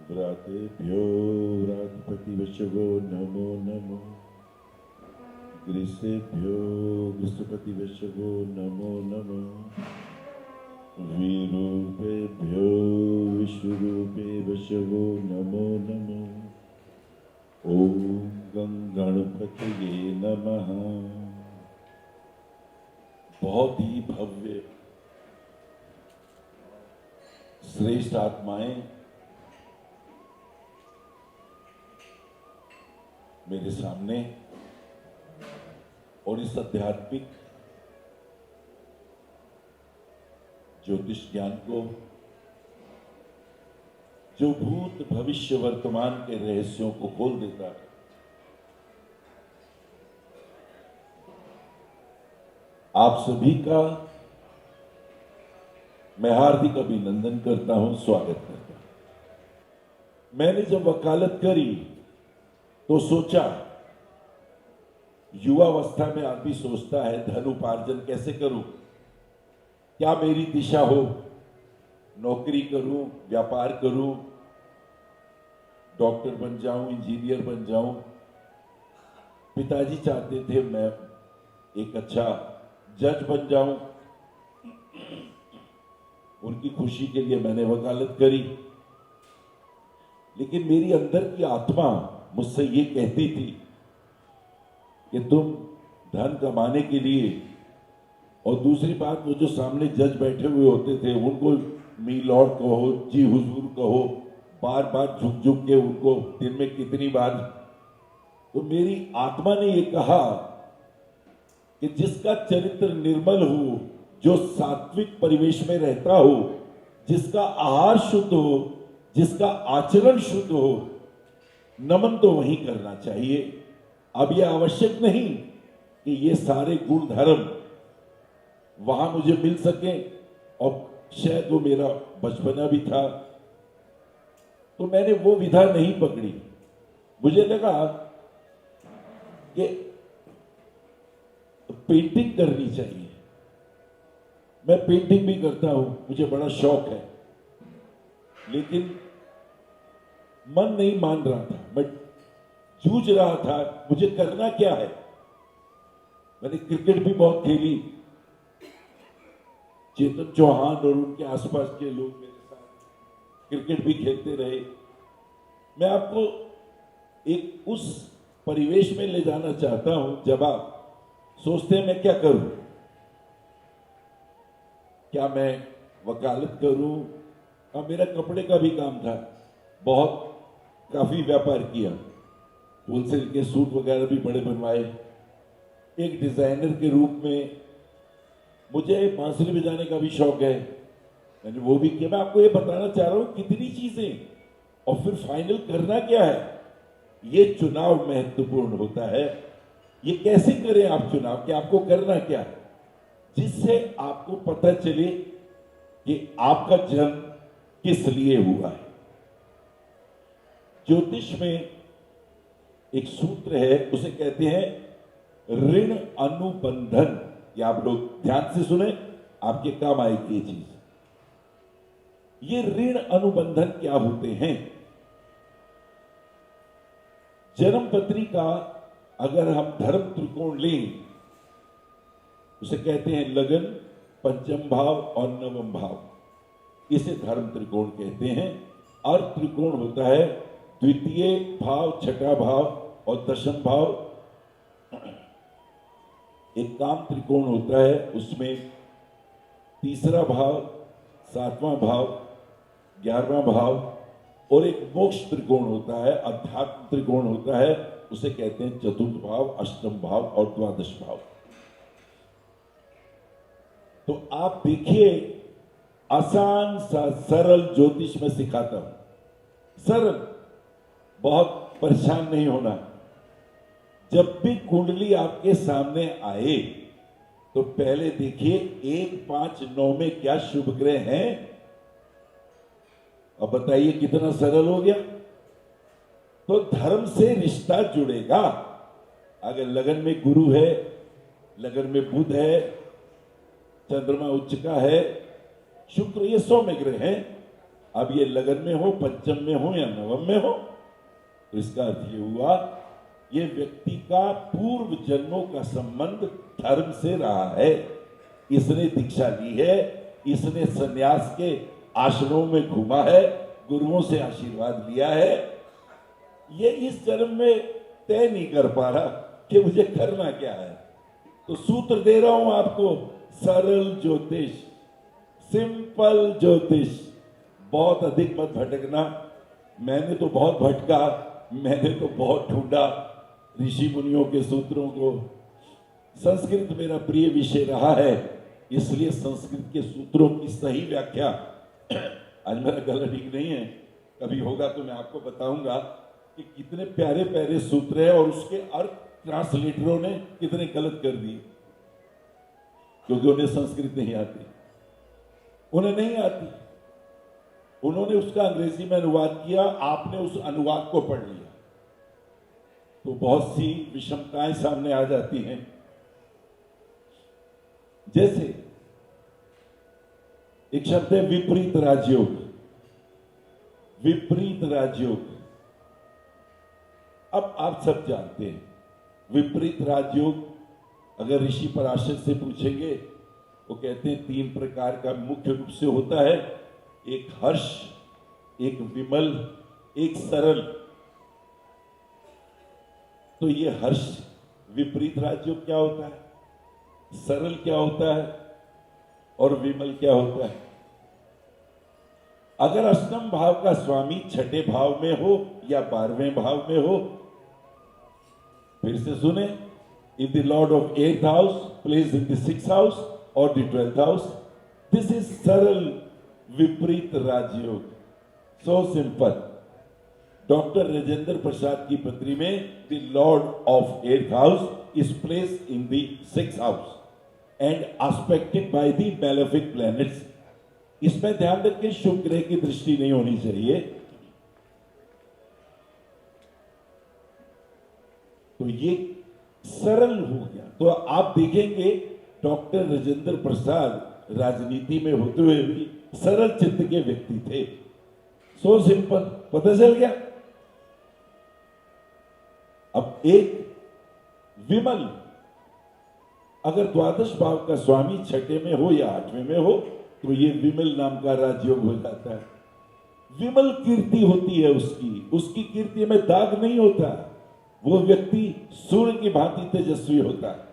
व्रातेभ्यो व्रातपतिवशवो नमो नमो। ग्रीसेभ्यो ग्रीसपतिवशवो नमो नमो। विरूपेभ्यो विश्वरूपेवशवो नमो नमो। ओम गणपतये नमः। बहुत ही भव्य श्रेष्ठ आत्माएं मेरे सामने और इस आध्यात्मिक ज्योतिष ज्ञान को, जो भूत भविष्य वर्तमान के रहस्यों को खोल देता है, आप सभी का मैं हार्दिक अभिनंदन करता हूं, स्वागत करता हूं। मैंने जब वकालत करी तो सोचा, युवावस्था में आदमी सोचता है धन उपार्जन कैसे करूं, क्या मेरी दिशा हो, नौकरी करूं, व्यापार करूं, डॉक्टर बन जाऊं, इंजीनियर बन जाऊं। पिताजी चाहते थे मैं एक अच्छा जज बन जाऊं। उनकी खुशी के लिए मैंने वकालत करी, लेकिन मेरी अंदर की आत्मा मुझसे ये कहती थी कि तुम धन कमाने के लिए, और दूसरी बात, वो जो सामने जज बैठे हुए होते थे उनको मी लॉर्ड कहो, जी हुजूर कहो, बार बार झुक झुक के उनको दिन में कितनी बार। तो मेरी आत्मा ने ये कहा कि जिसका चरित्र निर्मल हो, जो सात्विक परिवेश में रहता हो, जिसका आहार शुद्ध हो, जिसका आचरण शुद्ध हो, नमन तो वही करना चाहिए। अब यह आवश्यक नहीं कि ये सारे गुण धर्म वहां मुझे मिल सके, और शायद वो मेरा बचपना भी था, तो मैंने वो विधा नहीं पकड़ी। मुझे लगा कि पेंटिंग करनी चाहिए। मैं पेंटिंग भी करता हूं, मुझे बड़ा शौक है, लेकिन मन नहीं मान रहा था, मैं जूझ रहा था, मुझे करना क्या है। मैंने क्रिकेट भी बहुत खेली, चेतन चौहान और उनके आसपास के लोग मेरे साथ क्रिकेट भी खेलते रहे। मैं आपको एक उस परिवेश में ले जाना चाहता हूं जब आप सोचते हैं मैं क्या करूं, क्या मैं वकालत करूं। और मेरा कपड़े का भी काम था, काफी व्यापार किया, होलसेल के सूट वगैरह भी बड़े बनवाए। एक डिजाइनर के रूप में मुझे बांसुरी बजाने का भी शौक है, मैंने वो भी किया। मैं आपको ये बताना चाह रहा हूं कितनी चीजें, और फिर फाइनल करना क्या है, ये चुनाव महत्वपूर्ण होता है। ये कैसे करें आप चुनाव, कि आपको करना क्या है, जिससे आपको पता चले कि आपका जन्म किस लिए हुआ है। ज्योतिष में एक सूत्र है, उसे कहते हैं ऋण अनुबंधन। ये आप लोग ध्यान से सुने, आपके काम आएगी ये चीज। ये ऋण अनुबंधन क्या होते हैं? जन्म पत्री का अगर हम धर्म त्रिकोण लें, उसे कहते हैं लगन, पंचम भाव और नवम भाव, इसे धर्म त्रिकोण कहते हैं। अर्थ त्रिकोण होता है द्वितीय भाव, छठा भाव और दशम भाव। एक काम त्रिकोण होता है, उसमें तीसरा भाव, सातवां भाव, 11वां भाव, और एक मोक्ष त्रिकोण होता है, अध्यात्म त्रिकोण होता है, उसे कहते हैं चतुर्थ भाव, अष्टम भाव और द्वादश भाव। तो आप देखिए, आसान सा सरल ज्योतिष में सिखाता हूं, सरल, बहुत परेशान नहीं होना। जब भी कुंडली आपके सामने आए तो पहले देखिए 1, 5, 9 में क्या शुभ ग्रह हैं। अब बताइए कितना सरल हो गया। तो धर्म से रिश्ता जुड़ेगा। अगर लगन में गुरु है, लगन में बुध है, चंद्रमा उच्च का है, शुक्र, ये 100 में ग्रह हैं। अब ये लगन में हो, पंचम में हो या नवम में हो, तो इसका अर्थ ये हुआ ये व्यक्ति का पूर्व जन्मों का संबंध धर्म से रहा है। इसने दीक्षा ली है, इसने सन्यास के आश्रमों में घूमा है, गुरुओं से आशीर्वाद लिया है। ये इस जन्म में तय नहीं कर पा रहा कि मुझे करना क्या है। तो सूत्र दे रहा हूं आपको, सरल ज्योतिष, सिंपल ज्योतिष। बहुत अधिक मत भटकना। मैंने तो बहुत भटका, मैंने तो बहुत ढूंढा ऋषि मुनियों के सूत्रों को। संस्कृत मेरा प्रिय विषय रहा है, इसलिए संस्कृत के सूत्रों की सही व्याख्या, आज मेरा गला ठीक नहीं है, कभी होगा तो मैं आपको बताऊंगा कि कितने प्यारे प्यारे सूत्र हैं और उसके अर्थ ट्रांसलेटरों ने कितने गलत कर दिए, क्योंकि उन्हें संस्कृत नहीं आती, उन्हें नहीं आती। उन्होंने उसका अंग्रेजी में अनुवाद किया, आपने उस अनुवाद को पढ़ लिया, तो बहुत सी विषमताएं सामने आ जाती हैं। जैसे एक शब्द है विपरीत राजयोग। विपरीत राजयोग, अब आप सब जानते हैं विपरीत राजयोग अगर ऋषि पराशर से पूछेंगे, वो कहते हैं 3 प्रकार का मुख्य रूप से होता है, एक हर्ष, एक विमल, एक सरल। तो ये हर्ष विपरीत राजयोग क्या होता है, सरल क्या होता है और विमल क्या होता है? अगर अष्टम भाव का स्वामी छठे भाव में हो या 12वें भाव में हो, फिर से सुने, if the lord of 8th house plays in the 6th house or the 12th house, this is सरल विपरीत राजयोग। So simple. Doctor Rajendra Prasad की पत्री में the lord of 8th house is placed in the 6th house and aspected by the malefic planets. इसमें ध्यान रखें शुभ ग्रह की दृष्टि नहीं होनी चाहिए। तो ये सरल हो गया। तो आप देखेंगे डॉक्टर राजेंद्र प्रसाद राजनीति में होते हुए भी सरल चित्त के व्यक्ति थे। सो सिंपल, पता चल गया। अब एक विमल, अगर द्वादश भाव का स्वामी छठे में हो या 8वें में हो, तो ये विमल नाम का राजयोग हो जाता है। विमल कीर्ति होती है उसकी कीर्ति में दाग नहीं होता। वो व्यक्ति सूर्य की भांति तेजस्वी होता है।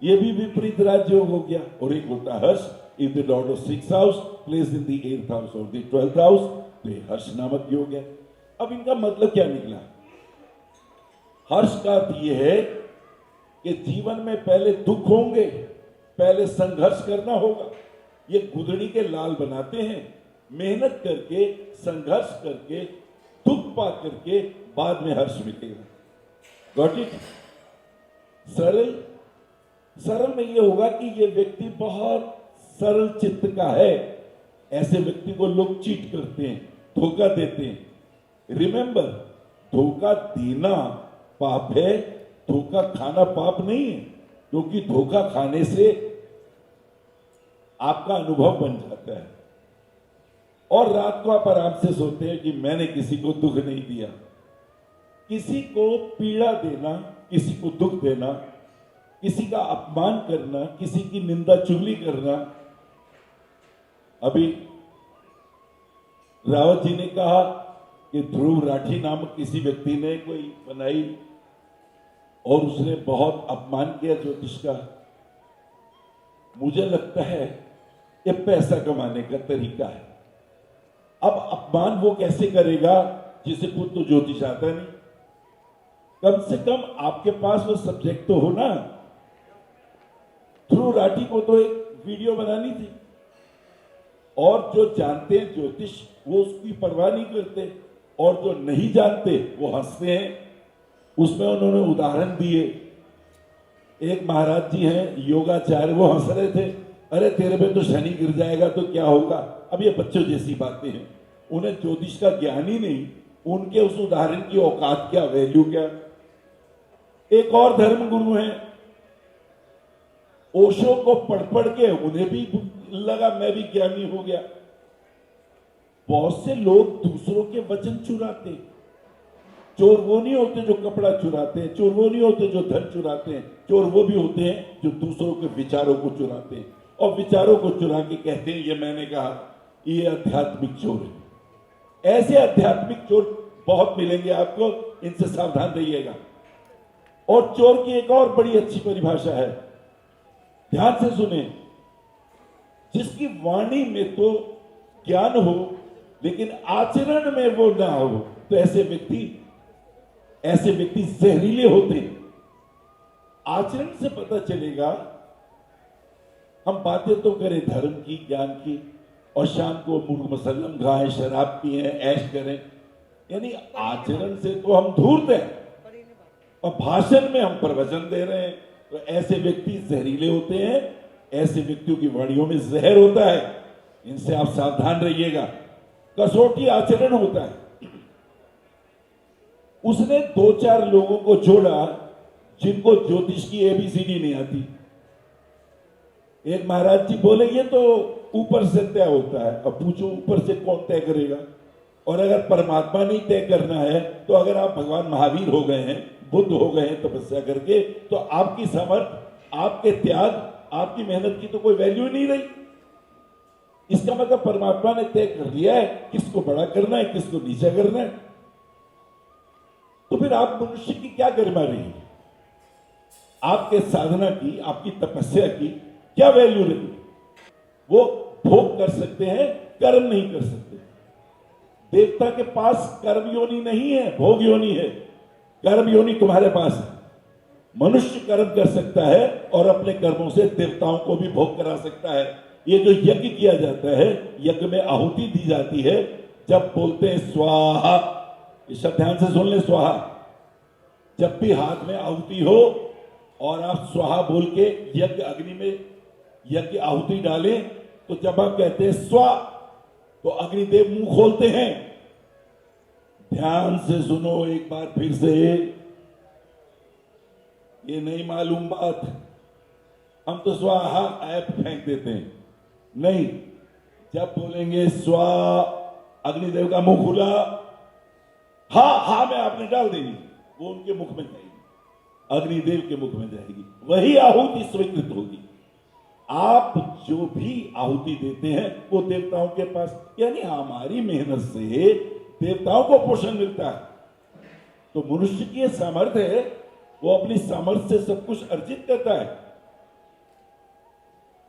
ये भी विपरीत राजयोग हो गया। और एक होता है हर्ष, if the lord of 6th house place in the 8th house और द 12th हाउस, तो ये हर्ष नामक योग है। अब इनका मतलब क्या निकला? हर्ष का अर्थ यह है कि जीवन में पहले दुख होंगे, पहले संघर्ष करना होगा। ये गुदड़ी के लाल बनाते हैं, मेहनत करके, संघर्ष करके, दुख पा करके बाद में हर्ष मिलेगा। Got it? सरल में यह होगा कि यह व्यक्ति बहुत सरल चित्त का है। ऐसे व्यक्ति को लोग चीट करते हैं, धोखा देते हैं। रिमेंबर, धोखा देना पाप है, धोखा खाना पाप नहीं है, क्योंकि धोखा खाने से आपका अनुभव बन जाता है। और रात को आप आराम से सोते हैं कि मैंने किसी को दुख नहीं दिया। किसी को पीड़ा देना, किसी को दुख देना, किसी का अपमान करना, किसी की निंदा चुगली करना। अभी रावत जी ने कहा कि ध्रुव राठी नामक किसी व्यक्ति ने कोई बनाई और उसने बहुत अपमान किया ज्योतिष का। मुझे लगता है ये पैसा कमाने का तरीका है। अब अपमान वो कैसे करेगा जिसे खुद तो ज्योतिष आता नहीं? कम से कम आपके पास वो सब्जेक्ट तो हो ना। ध्रुव राठी को तो एक वीडियो बनानी थी, और जो जानते हैं ज्योतिष वो उसकी परवाह नहीं करते, और जो नहीं जानते वो हंसते हैं। उसमें उन्होंने उदाहरण दिए। एक महाराज जी हैं योगाचार्य, वो हंस रहे थे, अरे तेरे पे तो शनि गिर जाएगा तो क्या होगा। अब ये बच्चों जैसी बातें हैं, उन्हें ज्योतिष का ज्ञान ही नहीं, उनके उस उदाहरण की औकात क्या, वैल्यू क्या। एक और धर्म गुरु हैं, ओशो को पढ़ पढ़ के उन्हें भी लगा मैं भी ज्ञानी हो गया। बहुत से लोग दूसरों के वचन चुराते। चोर वो नहीं होते जो कपड़ा चुराते हैं, चोर वो नहीं होते जो धन चुराते हैं, चोर वो भी होते हैं जो दूसरों के विचारों को चुराते हैं और विचारों को चुरा के कहते हैं ये मैंने कहा, ये आध्यात्मिक चोर है। ऐसे आध्यात्मिक चोर बहुत मिलेंगे आपको, इनसे सावधान रहिएगा। और चोर की एक और बड़ी अच्छी परिभाषा है, ध्यान से सुने, जिसकी वाणी में तो ज्ञान हो लेकिन आचरण में वो ना हो, तो ऐसे व्यक्ति जहरीले होते हैं। आचरण से पता चलेगा। हम बातें तो करें धर्म की, ज्ञान की, और शाम को मुर्ग मसल्लम खाएं, शराब पिए, ऐश करें, यानी आचरण से तो हम धूर्त हैं और भाषण में हम प्रवचन दे रहे हैं। तो ऐसे व्यक्ति जहरीले होते हैं, ऐसे व्यक्तियों की वाणियों में जहर होता है, इनसे आप सावधान रहिएगा। कसौटी आचरण होता है। उसने 2-4 लोगों को जोड़ा जिनको ज्योतिष की एबीसीडी नहीं आती। एक महाराज जी बोले ये तो ऊपर से तय होता है। अब पूछो ऊपर से कौन तय करेगा? और अगर परमात्मा नहीं तय करना है तो अगर आप भगवान महावीर हो गए हैं, बुद्ध हो गए हैं तपस्या करके, तो आपकी समर्थ, आपके त्याग, आपकी मेहनत की तो कोई वैल्यू नहीं रही। इसका मतलब परमात्मा ने तय कर लिया है किसको बड़ा करना है, किसको नीचा करना है। तो फिर आप मनुष्य की क्या गरिमा रही है? आपके साधना की, आपकी तपस्या की क्या वैल्यू रही? वो भोग कर सकते हैं, कर्म नहीं कर सकते। देवता के पास कर्म योनि नहीं है, भोग योनि है। कर्म योनि तुम्हारे पास है। मनुष्य कर्म कर सकता है और अपने कर्मों से देवताओं को भी भोग करा सकता है। ये जो यज्ञ किया जाता है, यज्ञ में आहुति दी जाती है, जब बोलते हैं स्वाहा, इस शब्द ध्यान से सुन ले, स्वाहा। जब भी हाथ में आहुति हो और आप स्वाहा बोल के यज्ञ अग्नि में यज्ञ आहुति डालें, तो जब आप कहते हैं स्वा, तो अग्निदेव मुंह खोलते हैं। ध्यान से सुनो एक बार फिर से, ये नहीं मालूम बात, हम तो स्वाहा ऐप फेंक देते हैं। नहीं, जब बोलेंगे स्वा, अग्निदेव का मुंह खुला, हा में आपने डाल देनी, वो उनके मुख में जाएगी, अग्निदेव के मुख में जाएगी, वही आहुति स्वीकृत होगी। आप जो भी आहुति देते हैं वो देवताओं के पास, यानी हमारी मेहनत से देवताओं को पोषण मिलता है। तो मनुष्य की सामर्थ्य है, वो अपनी सामर्थ्य से सब कुछ अर्जित करता है।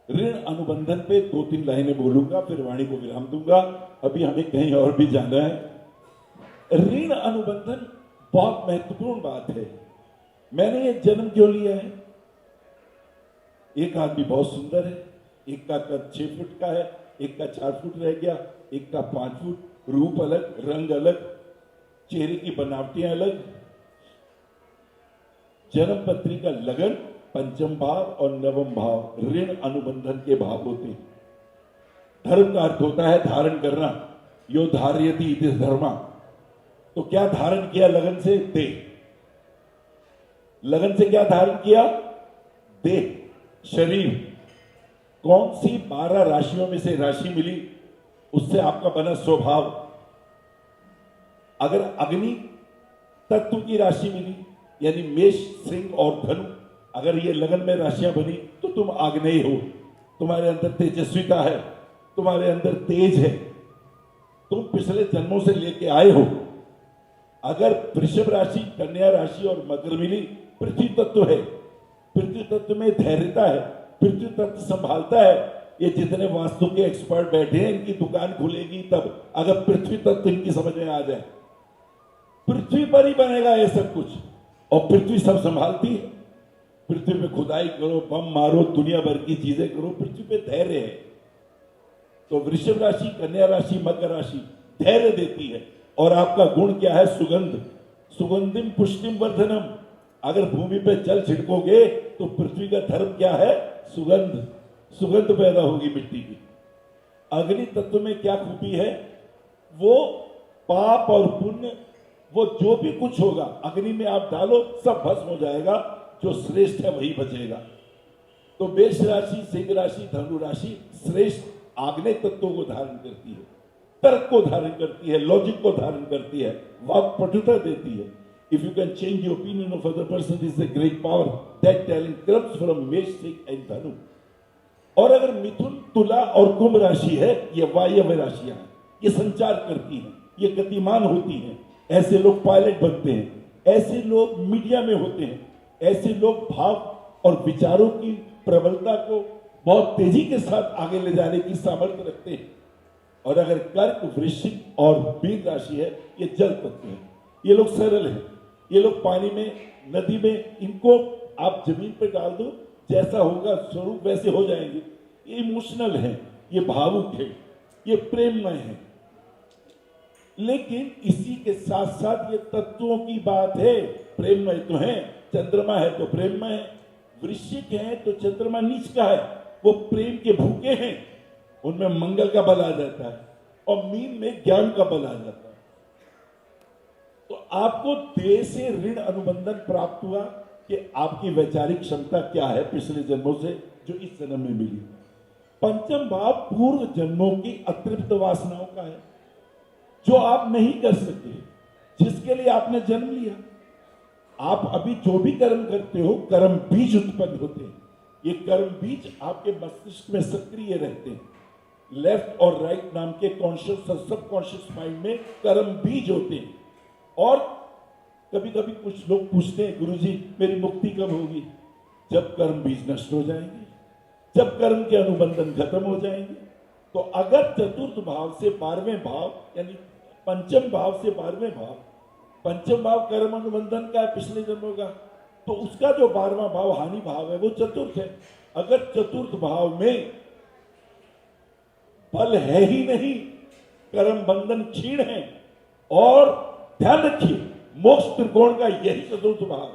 ऋण अनुबंधन पे 2-3 लाइनें बोलूंगा, फिर वाणी को विराम दूंगा। अभी हमें कहीं और भी जाना है। ऋण अनुबंधन बहुत महत्वपूर्ण बात है। मैंने ये जन्म क्यों लिया है? एक आदमी बहुत सुंदर है, एक का कद 6 फुट का है, एक का 4 फुट रह गया, एक का 5 फुट, रूप अलग, रंग अलग, चेहरे की बनावटियां अलग। जन्म पत्री का लगन, पंचम भाव और नवम भाव ऋण अनुबंधन के भाव होते हैं। धर्म का अर्थ होता है धारण करना, यो धार्यति इति धर्मा। तो क्या धारण किया लगन से? देह। लगन से क्या धारण किया? देह, शरीर। कौन सी 12 राशियों में से राशि मिली, उससे आपका बना स्वभाव। अगर अग्नि तत्व की राशि मिली, यानी मेष, सिंह और धनु, अगर ये लगन में राशियां बनी, तो तुम आग्नेय हो, तुम्हारे अंदर तेजस्विता है, तुम्हारे अंदर तेज है, तुम पिछले जन्मों से लेके आए हो। अगर वृषभ राशि, कन्या राशि और मकर मिली, पृथ्वी तत्व है। पृथ्वी तत्व में धैर्यता है, पृथ्वी तत्व संभालता है। ये जितने वास्तु के एक्सपर्ट बैठे हैं, इनकी दुकान खुलेगी तब, अगर पृथ्वी तत्व इनकी समझ में आ जाए। पृथ्वी पर ही बनेगा ये सब कुछ, और पृथ्वी सब संभालती है। पृथ्वी पे खुदाई करो, बम मारो, दुनिया भर की चीजें करो, पृथ्वी पे धैर्य है। तो वृषभ राशि, कन्या राशि, मकर राशि धैर्य देती है। और आपका गुण क्या है? सुगंध। सुगंधिम पुष्टिम वर्धनम। अगर भूमि पे जल छिड़कोगे तो पृथ्वी का धर्म क्या है? सुगंध। सुगंध पैदा होगी मिट्टी की। अग्नि तत्व में क्या खूबी है? वो पाप और पुण्य, वो जो भी कुछ होगा अग्नि में आप डालो, सब भस्म हो जाएगा। जो श्रेष्ठ है वही बचेगा। तो मेष राशि, सिंह राशि, धनु राशि श्रेष्ठ आग्नेय तत्वों को धारण करती है। तर्क को धारण करती है, लॉजिक को धारण करती है, वाक्पटुता देती है। If you can change the opinion of other person, this is a great power. That talent comes from मेष, सिंह एंड धनु। और अगर मिथुन, तुला और कुंभ राशि है, ये वायव्य राशियां हैं, ये संचार करती हैं, ये गतिमान होती हैं। ऐसे लोग पायलट बनते हैं, ऐसे लोग मीडिया में होते हैं, ऐसे लोग भाव और विचारों की प्रबलता को बहुत तेजी के साथ आगे ले जाने की सामर्थ्य रखते हैं। और अगर कर्क, वृश्चिक और मीन राशि है, ये जल तत्व है। ये लोग सरल हैं, ये लोग पानी में, नदी में, इनको आप जमीन पर डाल दो, जैसा होगा स्वरूप वैसे हो जाएंगे। ये इमोशनल है, ये भावुक है, ये प्रेममय है। लेकिन इसी के साथ साथ ये तत्वों की बात है। प्रेममय तो है, चंद्रमा है तो प्रेममय है। वृश्चिक है तो चंद्रमा नीच का है, वो प्रेम के भूखे हैं, उनमें मंगल का बल आ जाता है। और मीन में ज्ञान का बल आ जाता है। तो आपको देह से ऋण अनुबंधन प्राप्त हुआ कि आपकी वैचारिक क्षमता क्या है पिछले जन्मों से, जो इस जन्म में मिली। पंचम भाव पूर्व जन्मों की अतृप्त वासनाओं का है, जो आप नहीं कर सके, जिसके लिए आपने जन्म लिया। आप अभी जो भी कर्म करते हो, कर्म बीज उत्पन्न होते हैं। ये कर्म बीज आपके मस्तिष्क में सक्रिय रहते हैं। लेफ्ट और राइट नाम के कॉन्शियस और सबकॉन्शियस माइंड में कर्म बीज होते हैं। और कभी कभी कुछ लोग पूछते हैं, गुरुजी मेरी मुक्ति कब होगी? जब कर्म बीज नष्ट हो जाएंगे, जब कर्म के अनुबंधन खत्म हो जाएंगे। तो अगर चतुर्थ भाव से 12वें भाव, यानी पंचम भाव से 12वें भाव, पंचम भाव कर्म अनुबंधन का है पिछले जन्मों का, तो उसका जो 12वां भाव हानि भाव है वो चतुर्थ है। अगर चतुर्थ भाव में बल है ही नहीं, कर्म बंधन क्षीण है, और ध्यान रखिए मोक्ष त्रिकोण का यही चतुर्थ भाव,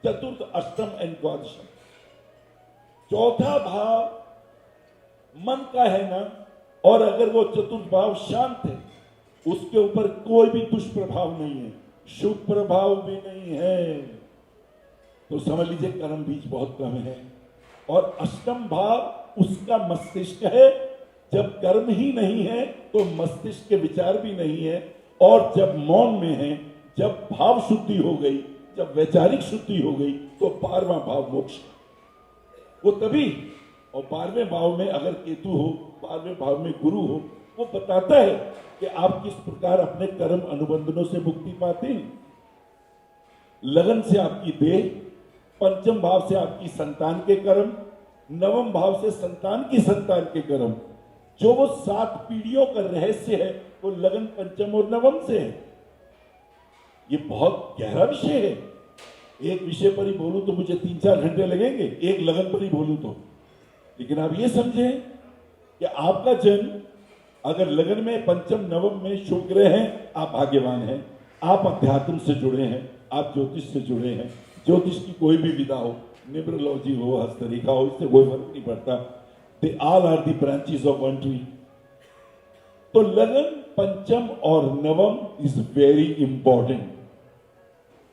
चतुर्थ, अष्टम एंड द्वादशम। चौथा भाव मन का है ना, और अगर वो चतुर्थ भाव शांत है, उसके ऊपर कोई भी दुष्प्रभाव नहीं है, शुभ प्रभाव भी नहीं है, तो समझ लीजिए कर्म बीज बहुत कम है। और अष्टम भाव उसका मस्तिष्क है। जब कर्म ही नहीं है तो मस्तिष्क के विचार भी नहीं है। और जब मौन में है, जब भाव शुद्धि हो गई, जब वैचारिक शुद्धि हो गई, तो 12वां भाव मोक्ष, वो तभी। और 12वें भाव में अगर केतु हो, 12वें भाव में गुरु हो, वो बताता है कि आप किस प्रकार अपने कर्म अनुबंधनों से मुक्ति पाते हैं। लगन से आपकी देह, पंचम भाव से आपकी संतान के कर्म, नवम भाव से संतान की संतान के कर्म। जो वो 7 पीढ़ियों का रहस्य है, वो लगन, पंचम और नवम से है। ये बहुत गहरा विषय है। एक विषय पर ही बोलूं तो मुझे 3-4 घंटे लगेंगे, एक लगन पर ही बोलूं तो। लेकिन आप ये समझें कि आपका जन्म अगर लगन में, पंचम, नवम में शुभ ग्रह हैं, आप भाग्यवान हैं। आप अध्यात्म से जुड़े हैं, आप ज्योतिष से जुड़े हैं। ज्योतिष की कोई भी विधा हो, न्यूमरोलॉजी हो, हस्तरेखा हो, इससे कोई फर्क नहीं पड़ता। They all are the branches of one tree. तो लगन, पंचम और नवम इज वेरी इंपॉर्टेंट।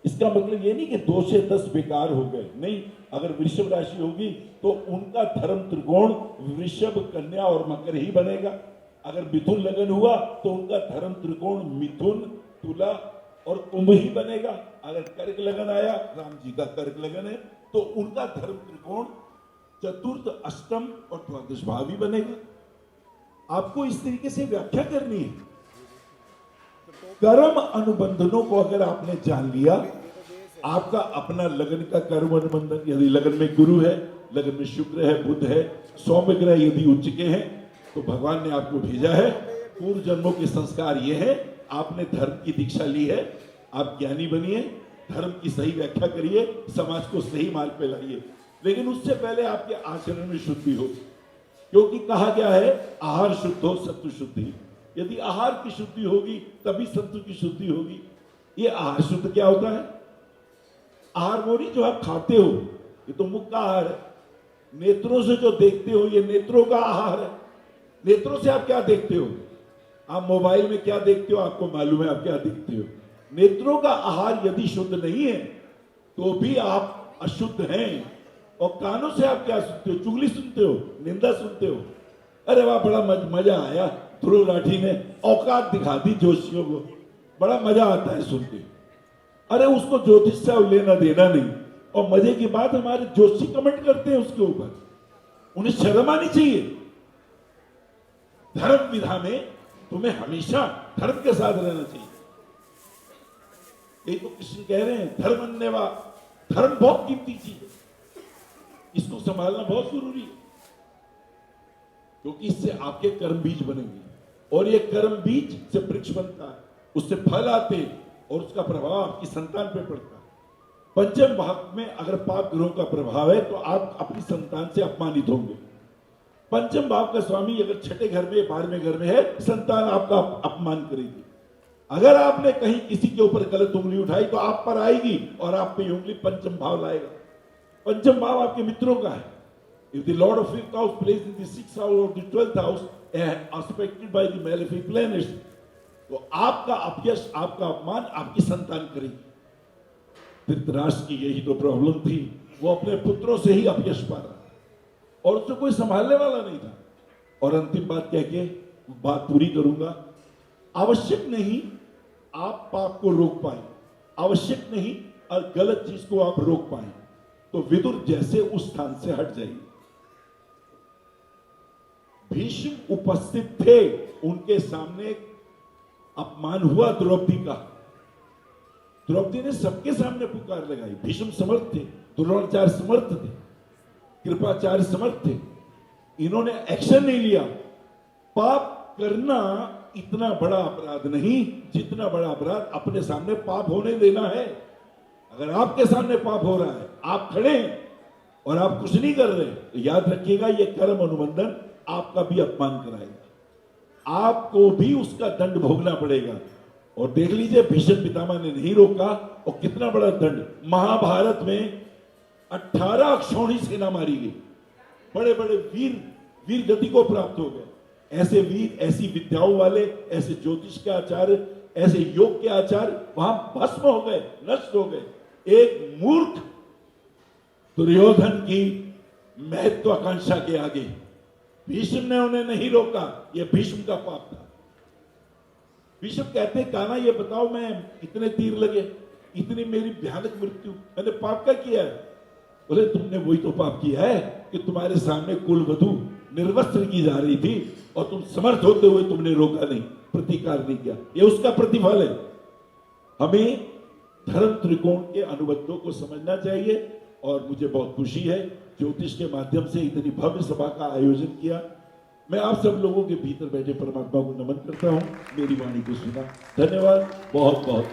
इसका मतलब ये नहीं कि 2 से 10 बेकार हो गए, नहीं। अगर वृषभ राशि होगी तो उनका धर्म त्रिकोण वृषभ, कन्या और मकर ही बनेगा। अगर मिथुन लगन हुआ तो उनका धर्म त्रिकोण मिथुन, तुला और कुंभ ही बनेगा। अगर कर्क लगन आया, राम जी का कर्क लगन है, तो उनका धर्म त्रिकोण चतुर्थ, अष्टम और द्वादश भाव ही बनेगा। आपको इस तरीके से व्याख्या करनी है। कर्म अनुबंधनों को अगर आपने जान लिया, आपका अपना लगन का कर्म अनुबंधन, यदि लगन में गुरु है, लगन में शुक्र है, बुध है, सौम्य ग्रह यदि उच्च के हैं, तो भगवान ने आपको भेजा है। पूर्व जन्मों के संस्कार ये है, आपने धर्म की दीक्षा ली है, आप ज्ञानी बनिए, धर्म की सही व्याख्या करिए, समाज को सही मार्ग पे लाइए। लेकिन उससे पहले आपके आचरण में शुद्धि हो, क्योंकि कहा गया है आहार शुद्ध हो सत्व शुद्धि। यदि आहार की शुद्धि होगी तभी सत्व की शुद्धि होगी। ये आहार शुद्ध क्या होता है? आहार वो नहीं जो आप खाते हो, ये तो मुख का आहार है। नेत्रों से जो देखते हो, ये नेत्रों का आहार है। नेत्रों से आप क्या देखते हो? आप मोबाइल में क्या देखते हो, आपको मालूम है आप क्या देखते हो। नेत्रों का आहार यदि शुद्ध नहीं है तो भी आप अशुद्ध हैं। और कानों से आप क्या सुनते हो? चुगली सुनते हो, निंदा सुनते हो। अरे वाह बड़ा मजा आया, ध्रुव राठी ने औकात दिखा दी जोशियों को, बड़ा मजा आता है सुन के। अरे उसको ज्योतिष से लेना देना नहीं, और मजे की बात हमारे जोशी कमेंट करते हैं उसके ऊपर, उन्हें शर्म आनी चाहिए। धर्म विधा में तुम्हें हमेशा धर्म के साथ रहना चाहिए। ये तो कृष्ण कह रहे हैं धर्म अन्यवा, धर्म बहुत कीमती चीज है, इसको संभालना बहुत जरूरी है, क्योंकि इससे आपके कर्म बीज बनेंगे, और ये कर्म बीज से वृक्ष बनता है, उससे फल आते हैं, और उसका प्रभाव आपकी संतान पे पड़ता है। पंचम भाव में अगर पाप ग्रहों का प्रभाव है तो आप अपनी संतान से अपमानित होंगे। पंचम भाव का स्वामी अगर छठे घर में 12वें घर में है, संतान आपका अपमान करेगी। अगर आपने कहीं किसी के ऊपर गलत उंगली उठाई तो आप पर आएगी, और आप पे उंगली पंचम भाव लाएगा। पंचम भाव आपके मित्रों का है। If the Lord of Fifth House placed in the 6th house or the 12th house aspected by the malefic planets, तो आपका अपयश, आपका अपमान आपकी संतान करेगी। धृतराष्ट्र की यही तो प्रॉब्लम थी, वो अपने पुत्रों से ही अपयश पा रहा और उससे कोई संभालने वाला नहीं था। और अंतिम बात कह के बात पूरी करूंगा, आवश्यक नहीं आप पाप को रोक पाए, आवश्यक नहीं और गलत चीज को आप रोक पाए, तो विदुर जैसे उस स्थान से हट जाइए। भीष्म उपस्थित थे, उनके सामने अपमान हुआ द्रौपदी का, द्रौपदी ने सबके सामने पुकार लगाई। भीष्म समर्थ थे, द्रोणाचार्य समर्थ थे, कृपाचार्य समर्थ थे, इन्होंने एक्शन नहीं लिया। पाप करना इतना बड़ा अपराध नहीं जितना बड़ा अपराध अपने सामने पाप होने देना है। अगर आपके सामने पाप हो रहा है, आप खड़े हैं और आप कुछ नहीं कर रहे, तो याद रखिएगा ये कर्म अनुबंधन आपका भी अपमान कराएगा, आपको भी उसका दंड भोगना पड़ेगा। और देख लीजिए भीष्म पितामह ने नहीं रोका, और कितना बड़ा दंड। महाभारत में 18 क्षौणी सेना मारी गई, बड़े बड़े वीर गति को प्राप्त हो गए। ऐसे वीर, ऐसी विद्याओं वाले, ऐसे ज्योतिष के आचार्य, ऐसे योग के आचार्य वहां भस्म हो गए, नष्ट हो गए। एक मूर्ख दुर्योधन की महत्वाकांक्षा के आगे भीष्म ने उन्हें नहीं रोका, यह भीष्म का पाप था। भीष्म कहते कान्हा ये बताओ, मैं इतने तीर लगे, इतनी मेरी भयानक मृत्यु, मैंने पाप क्या किया है? बोले तुमने वही तो पाप किया है कि तुम्हारे सामने कुलवधू निर्वस्त्र की जा रही थी और तुम समर्थ होते हुए तुमने रोका नहीं, प्रतिकार नहीं किया, ये उसका प्रतिफल है। हमें धर्म त्रिकोण के अनुबंधों को समझना चाहिए। और मुझे बहुत खुशी है ज्योतिष के माध्यम से इतनी भव्य सभा का आयोजन किया। मैं आप सब लोगों के भीतर बैठे परमात्मा को नमन करता हूं, मेरी वाणी को सुना। धन्यवाद, बहुत बहुत।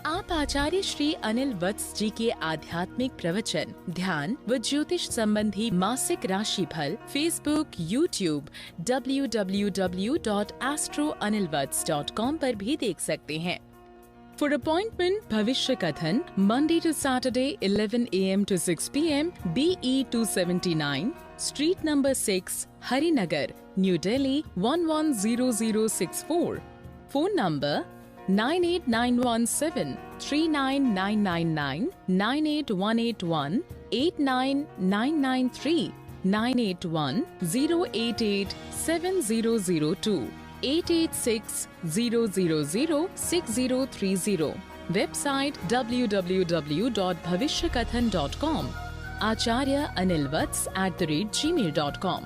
आप आचार्य श्री अनिल वत्स जी के आध्यात्मिक प्रवचन, ध्यान व ज्योतिष संबंधी मासिक राशि फल फेसबुक, यूट्यूब, www.astroanilvats.com पर भी देख सकते हैं। For appointment, भविष्य कथन, Monday to Saturday, 11 a.m. to 6 p.m. BE 279, Street number 6, Harinagar, New Delhi 110064. Phone number 98917 39999 98181 89993 981 088 7002 886 000 6030. Website www.bhavishyakathan.com. Acharya Anil Vats @gmail.com.